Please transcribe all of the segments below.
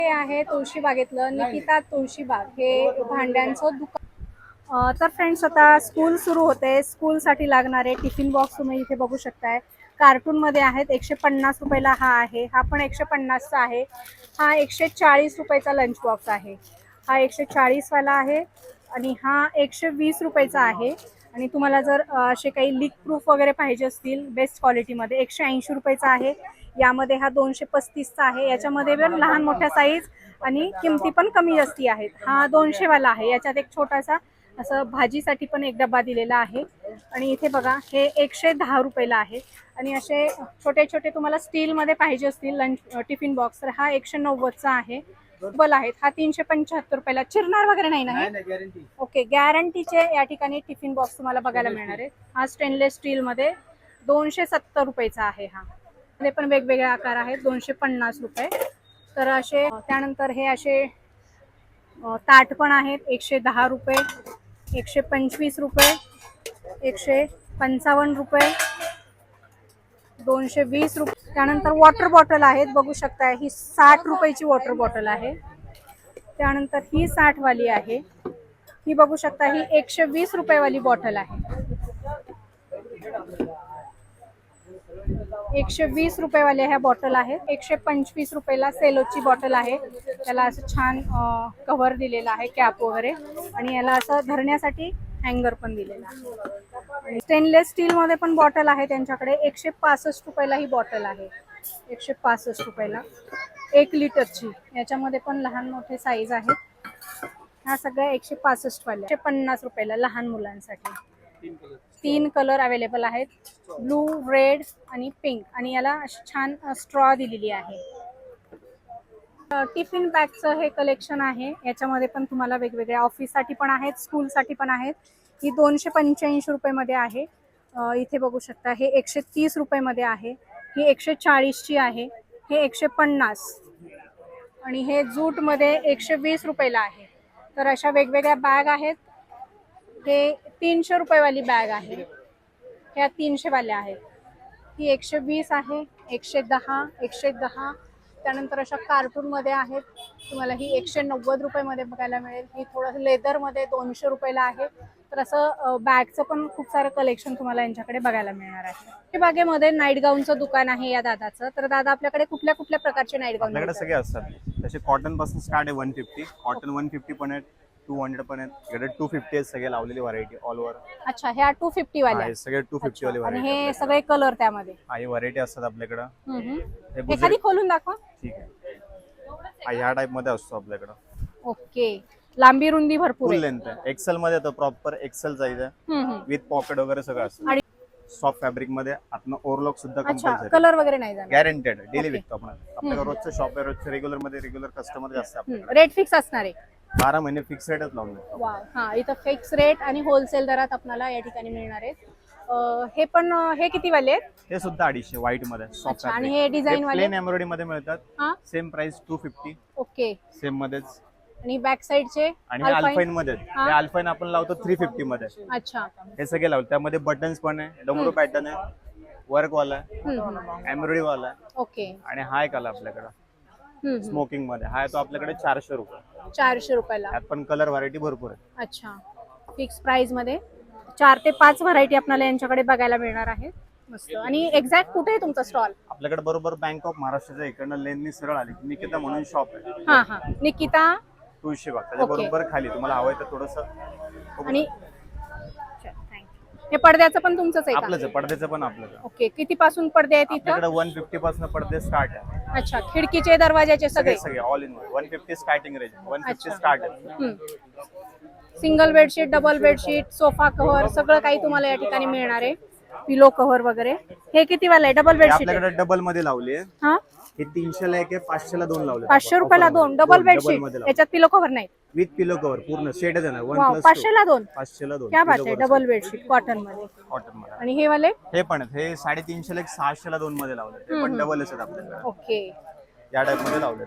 हे आहे तुळशीबागेतलं निकिता तुळशीबाग, हे भांड्यांचं दुकान। तर फ्रेंड्स, आता स्कूल सुरू होते, स्कूलसाठी लागणारे टिफिन बॉक्स तुम्ही इथे बघू शकताय। कार्टूनमध्ये आहेत, 150 रुपयाला हा आहे, हा पण 150चा आहे, हा 140 रुपयाचा लंच बॉक्स आहे, हा 140 वाला आहे आणि हा 120 रुपयाचा आहे। आणि तुम्हाला जर असे काही लीक प्रूफ वगैरे पाहिजे असतील बेस्ट क्वालिटीमध्ये, 180 रुपयाचा आहे। यामध्ये हा 235चा आहे, याच्यामध्ये पण लहान मोठ्या साईज आणि किमती पण कमी जास्ती आहेत। हा 200 वाला आहे, याच्यात एक छोटासा असं भाजीसाठी पण एक डबा दिलेला आहे। आणि इथे बघा, हे 110 रुपयाला आहे। आणि असे छोटे छोटे तुम्हाला स्टीलमध्ये पाहिजे असतील लंच टिफिन बॉक्स, तर हा 190चा आहे। बल आहेत, हा 375 रुपयाला। चिरणार वगैरे नाही ना? ओके, गॅरंटीचे या ठिकाणी टिफिन बॉक्स तुम्हाला बघायला मिळणार आहे। हा स्टेनलेस स्टील मध्ये 270 रुपयाचा आहे। हा मध्ये पण वेगवेगळे आकार आहेत, 250 रुपये। तर असे त्यानंतर हे असे ताट पण आहेत, 110 रुपये, 125 रुपये, 155 रुपये, 220 रुपये। त्यानंतर वॉटर बॉटल आहेत, बघू शकता, ही 60 रुपयाची वॉटर बॉटल आहे। त्यानंतर ही 60 वाली आहे, ही बघू शकता, ही 120 रुपये वाली बॉटल आहे। 120 रुपये वाले ह्या बॉटल आहेत। 125 रुपयाला सेलोची बॉटल आहे, त्याला असं छान कव्हर दिलेला आहे, कॅप वगैरे, आणि याला असं धरण्यासाठी हँगर पण दिलेला आहे। स्टेनलेस स्टील मध्ये पण बॉटल आहे त्यांच्याकडे, 165 रुपयाला ही बॉटल आहे, 165 रुपयाला 1 लिटरची। याच्यामध्ये पण लहान मोठे साईज आहेत, ह्या सगळ्या 165 वाल्या। 150 रुपयाला लहान मुलांसाठी 3 कलर अवेलेबल आहेत, ब्लू, रेड आणि पिंक, आणि याला छान स्ट्रॉ दिलेली आहे। टिफिन बॅगचं हे कलेक्शन आहे, याच्यामध्ये पण तुम्हाला वेगवेगळ्या ऑफिससाठी पण आहेत, स्कूलसाठी पण आहेत। ही 285 रुपयामध्ये आहे। इथे बघू शकता, हे 130 रुपयामध्ये आहे, ही 140 ची आहे, हे 150, आणि हे जूटमध्ये 120 रुपयाला आहे। तर अशा वेगवेगळ्या बॅग आहेत। हे 300 रुपयेवाली बॅग आहे, ह्या 300 वाल्या आहेत, ही 120 आहे, 110, 110। त्यानंतर अशा कार्टून मध्ये आहेत, तुम्हाला ही 190 रुपयामध्ये बघायला मिळेल। ही थोडं लेदर मध्ये 200 रुपयाला आहे। तर असं बॅगचं पण खूप सारं कलेक्शन तुम्हाला यांच्याकडे बघायला मिळणार आहे। बागेमध्ये नाईट गाऊनचं दुकान आहे या दादाचं। तर दादा, आपल्याकडे कुठल्या कुठल्या प्रकारचे नाईट गाऊन आपल्याकडे सगळे असतात, तसे कॉटन पासून स्टार्ट आहे 150, कॉटन 150 पण आहेत, 200 पण आहेत, इकडे 250 आहेत, सगळे लावलेली व्हरायटी ऑल ओव्हर। अच्छा, ह्या 250 वाल्या आहे, सगळे 250 वाली आणि व्हरायटी। हे सगळे कलर त्यामध्ये आहे, व्हरायटी असतात आपल्याकडे। एखादी खोलून दाखवा। ठीक आहे, ह्या टाइप मध्ये असतो आपल्याकडे। ओके, लांबी रुंदी भरपूर फुल आहे। लेंथ आहे, एक्सेल मध्ये येतो, प्रॉपर एक्सेल साइज आहे, विथ पॉकेट वगैरे सगळं असतं। सॉफ्ट फॅब्रिक मध्ये, आतनं ओव्हरलॉक सुद्धा कंपल्सरी, कलर वगैरे नाही जाणार, गॅरंटेड, डेली विकतो आपण। आपल्याकडे रोजचं शॉप आहे, रोजचं रेग्युलर मध्ये रेग्युलर कस्टमर जास्त आपल्याकडे। रेट फिक्स असणार आहे, 12 महिने फिक्स रेटच लावून देतो। वाव, हा, इथं फिक्स रेट आणि होलसेल दरात आपल्याला या ठिकाणी मिळणार आहेत। हे पण, हे किती वाले आहेत? हे सुद्धा 250 व्हाईट मध्ये सॉफ्ट आणि हे डिझाइन वाले प्लेन एम्ब्रॉयडरी मध्ये मिळतात, सेम प्राइस 250। ओके, सेम मध्येच। आणि बॅक साइडचे आणि हे अल्फाइन मध्ये, हे अल्फाइन आपण लावतो 350 मध्ये। अच्छा, हे सगळे लावतो, त्यामध्ये बटन्स पण आहे, डमरू पॅटर्न आहे, वर्क वाला आहे, एम्ब्रॉयडरी वाला आहे। ओके, आणि हा एक आला आपल्याकडे स्मोकिंग मध्ये, हा तो आपल्याकडे 400 रुपये। 400 रुपयाला। त्यात पण कलर व्हरायटी भरपूर आहे। अच्छा, फिक्स प्राइस मध्ये 4 ते 5 व्हरायटी आपल्याला यांच्याकडे बघायला मिळणार आहे। मस्त। आणि एक्झॅक्ट कुठे आहे तुमचा स्टॉल? आपल्याकडे बरोबर बँक ऑफ महाराष्ट्राच्या इकडनं लेननी सरळ आली, निकिता म्हणून शॉप आहे। हा हा, निकिता तुळशीबाग, त्याच्या बरोबर खाली, तुम्हाला हवंय तर थोडस। आणि हे पडद्याचं पण तुमचंच आहे का? आपलंच आहे, पडद्याचं पण आपलंच आहे। ओके, किती पासून पडदे आहेत इथं? आपल्याकडे 150 पासून पडदे स्टार्ट आहे। अच्छा, खिडकीचे, दरवाजाचे सगळे सगळे all in 150 starting range, 150 start आहे। Single bedsheet, double bedsheet, sofa cover, सगळं काही तुम्हाला या ठिकाणी मिळणार आहे। पिलो कव्हर वगैरे। हे किती वाला आहे? डबल बेडशीट आपल्याकडे डबल मध्ये लावली आहे। हा, हे 300 ला एक आहे, 500 ला 2 लावले। 500 रुपयाला 2 डबल बेडशीट, याच्यात पिलो कव्हर नाही, विथ पिलो कव्हर पूर्ण सेट आहे ना, 1 प्लस 500 ला 2। 500 ला 2, क्या बात आहे, डबल बेडशीट कॉटन मध्ये। कॉटन मध्ये। आणि हे वाले? हे पण आहेत, हे 350 ला एक, 600 ला 2 मध्ये लावले, ते पण डबल आहेत आपल्याकडे। ओके, या टाइप मध्ये लावले।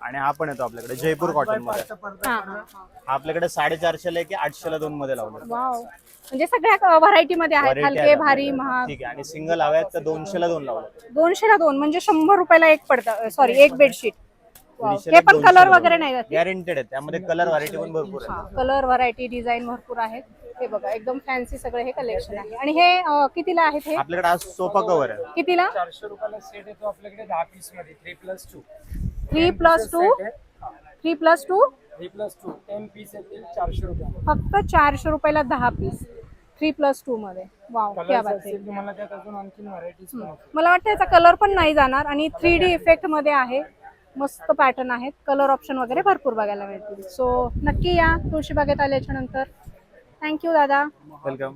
आणि हा पण येतो आपल्याकडे जयपूर कॉटन मध्ये, हा, हा आपल्याकडे 450 ला एक, 800 ला 2 मध्ये लावले। वाव, म्हणजे सगळ्या व्हरायटी मध्ये आहेत, हलके, भारी, महाग। ठीक आहे, आणि सिंगल हव्यात तर 200 ला 2 लावले। 200 ला 2 म्हणजे 100 रुपयाला एक पडदा, सॉरी, एक बेडशीट। हे पण कलर वगैरे नाही जाते. गॅरंटेड आहे, त्यामध्ये कलर व्हरायटी पण भरपूर आहे. कलर व्हरायटी डिझाईन भरपूर आहेत. हे बघा एकदम फॅन्सी सगळे हे कलेक्शन आहे. आणि हे कितीला आहेत हे? आपल्याकडे आज सोफा कव्हर आहे. कितीला? 400 रुपयाला सेट येतो आपल्याकडे 10 पीस मध्ये 3+2. 3+2 3+2 3+2 10 पीस येतील 400 रुपये. फक्त 400 रुपयाला 10 पीस 3+2 मध्ये. वाव, क्या कलर्स बात आहे. असेल तुम्हाला त्यात अजून आणखी व्हरायटीज पण आहेत. मला वाटतं याचा कलर पण नाही जाणार आणि 3D इफेक्ट मध्ये आहे. मस्त पॅटर्न आहेत. कलर ऑप्शन वगैरे भरपूर बघायला मिळतील. सो नक्की या तुळशीबागेत आल्याच्या नंतर. थँक्यू दादा. वेलकम.